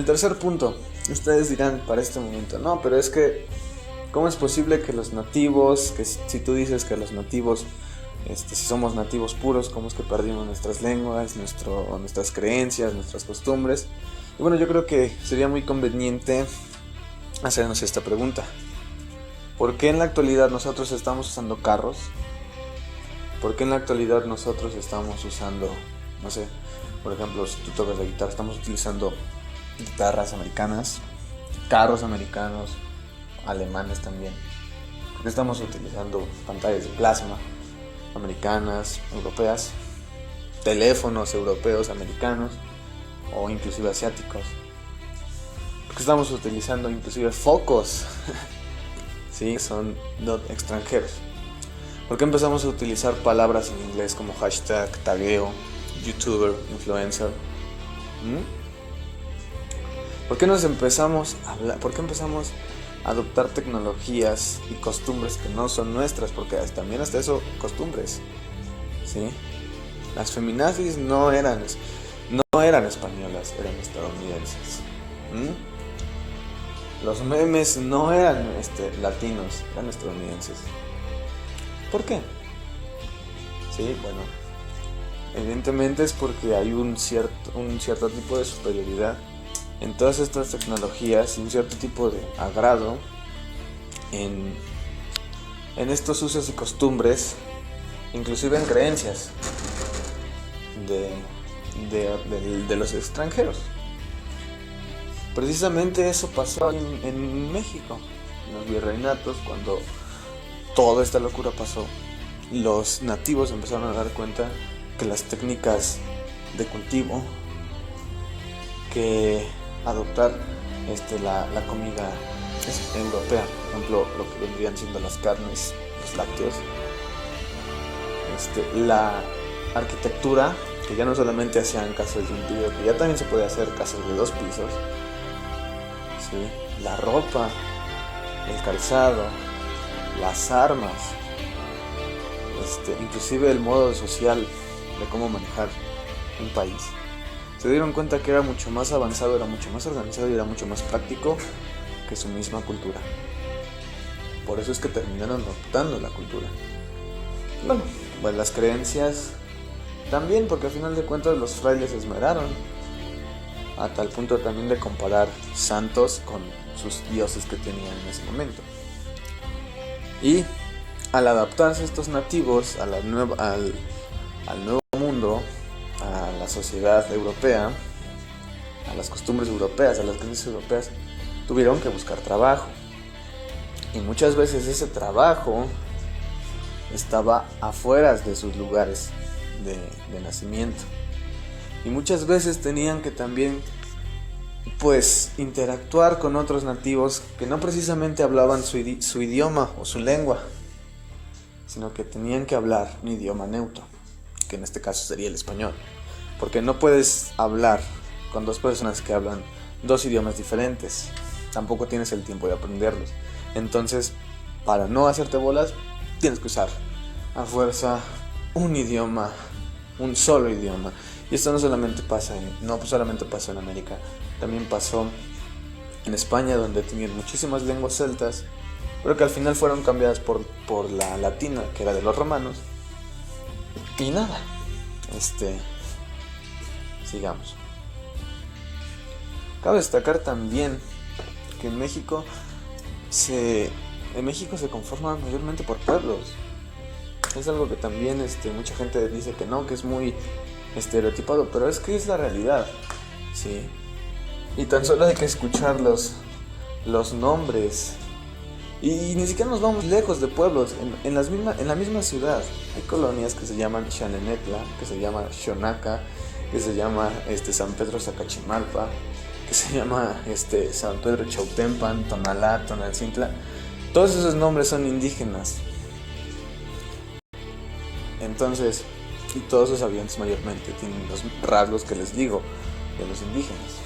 el tercer punto, ustedes dirán para este momento, no, pero es que, ¿cómo es posible que los nativos, que si tú dices que los nativos, si somos nativos puros, cómo es que perdimos nuestras lenguas, nuestras creencias, nuestras costumbres? Y bueno, yo creo que sería muy conveniente hacernos esta pregunta. ¿Por qué en la actualidad nosotros estamos usando carros? ¿Por qué en la actualidad nosotros estamos usando, no sé, por ejemplo, si tú tocas la guitarra, estamos utilizando guitarras americanas, carros americanos, alemanes también? ¿Por qué estamos utilizando pantallas de plasma americanas, europeas, teléfonos europeos, americanos o inclusive asiáticos? ¿Por qué estamos utilizando inclusive focos? Sí, son extranjeros. ¿Por qué empezamos a utilizar palabras en inglés como hashtag, tagueo, youtuber, influencer? ¿Por qué nos empezamos a hablar? ¿Por qué empezamos a adoptar tecnologías y costumbres que no son nuestras? Porque también hasta eso, costumbres, ¿sí? Las feminazis no eran españolas, eran estadounidenses. Los memes no eran latinos, eran estadounidenses. ¿Por qué? Sí, bueno, evidentemente es porque hay un cierto tipo de superioridad en todas estas tecnologías y un cierto tipo de agrado en estos usos y costumbres, inclusive en creencias de los extranjeros. Precisamente eso pasó en México, en los virreinatos, cuando toda esta locura pasó. Los nativos empezaron a dar cuenta que las técnicas de cultivo, que adoptar la comida europea, por ejemplo, lo que vendrían siendo las carnes, los lácteos, la arquitectura, que ya no solamente hacían casas de un piso, que ya también se podía hacer casas de 2 pisos, ¿sí? La ropa, el calzado, las armas, inclusive el modo social de cómo manejar un país. Se dieron cuenta que era mucho más avanzado, era mucho más organizado y era mucho más práctico que su misma cultura. Por eso es que terminaron adoptando la cultura. Bueno, pues las creencias también, porque al final de cuentas los frailes se esmeraron a tal punto también de comparar santos con sus dioses que tenían en ese momento. Y al adaptarse estos nativos al nuevo mundo, a la sociedad europea, a las costumbres europeas, a las creencias europeas, tuvieron que buscar trabajo. Y muchas veces ese trabajo estaba afuera de sus lugares de nacimiento. Y muchas veces tenían que también interactuar con otros nativos que no precisamente hablaban su idioma o su lengua, sino que tenían que hablar un idioma neutro, que en este caso sería el español, porque no puedes hablar con 2 personas que hablan 2 idiomas diferentes, tampoco tienes el tiempo de aprenderlos. Entonces, para no hacerte bolas, tienes que usar a fuerza un idioma, un solo idioma. Y esto no solamente pasó en América, también pasó en España, donde tenían muchísimas lenguas celtas, pero que al final fueron cambiadas por la latina, que era de los romanos. Y nada, sigamos. Cabe destacar también que en México se conforma mayormente por pueblos. Es algo que también mucha gente dice que no, que es muy estereotipado, pero es que es la realidad, ¿sí? Y tan solo hay que escuchar los nombres. Y ni siquiera nos vamos lejos de pueblos. En la misma ciudad hay colonias que se llaman Xanenetla, que se llama Xonaca, que se llama San Pedro Zacachimalpa, que se llama San Pedro Chautempan, Tonalá, Tonalcintla. Todos esos nombres son indígenas. Entonces, y todos los habitantes mayormente tienen los rasgos que les digo de los indígenas.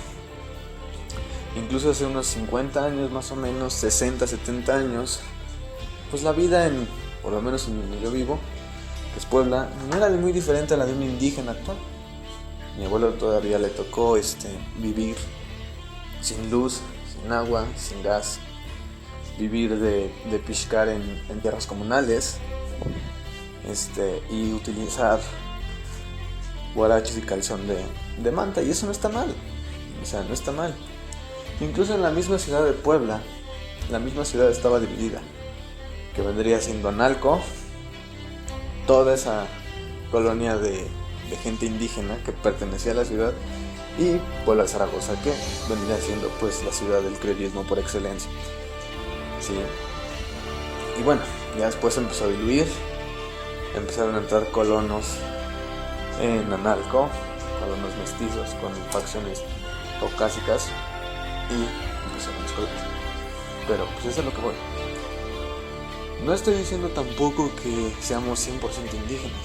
Incluso hace unos 50 años, más o menos, 60, 70 años, pues la vida por lo menos en donde yo vivo, que es Puebla, no era muy diferente a la de un indígena actual. Mi abuelo todavía le tocó vivir sin luz, sin agua, sin gas, vivir de piscar en tierras comunales, y utilizar guaraches y calzón de manta, y eso no está mal, o sea, no está mal. Incluso en la misma ciudad de Puebla, la misma ciudad estaba dividida, que vendría siendo Analco, toda esa colonia de gente indígena que pertenecía a la ciudad, y Puebla Zaragoza, que vendría siendo pues la ciudad del criollismo por excelencia, ¿sí? Y bueno, ya después se empezó a diluir, empezaron a entrar colonos en Analco, colonos mestizos con facciones caucásicas, y empezaron los colores. Pero pues eso es lo que voy. No estoy diciendo tampoco que seamos 100% indígenas,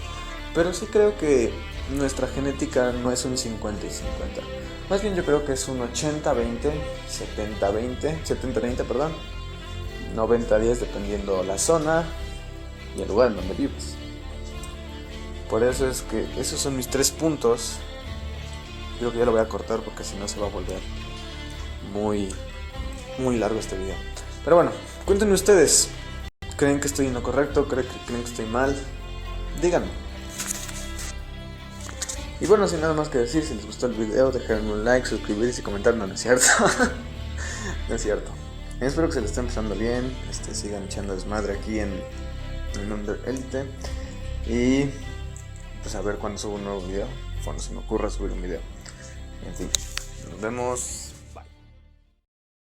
pero sí creo que nuestra genética no es un 50 y 50. Más bien yo creo que es un 80-20, 70-20, 70-30, perdón, 90-10 dependiendo la zona y el lugar en donde vives. Por eso es que esos son mis 3 puntos. Creo que ya lo voy a cortar porque si no se va a volver muy, muy largo este video. Pero bueno, cuéntenme ustedes. ¿Creen que estoy en lo correcto? ¿Creen que estoy mal? Díganme. Y bueno, sin nada más que decir, si les gustó el video, dejarme un like, suscribirse y comentar. No es cierto. No es cierto. Espero que se les esté empezando bien. Sigan echando desmadre aquí en Under Elite. Y pues a ver cuándo subo un nuevo video. Cuando se me ocurra subir un video. En fin, nos vemos.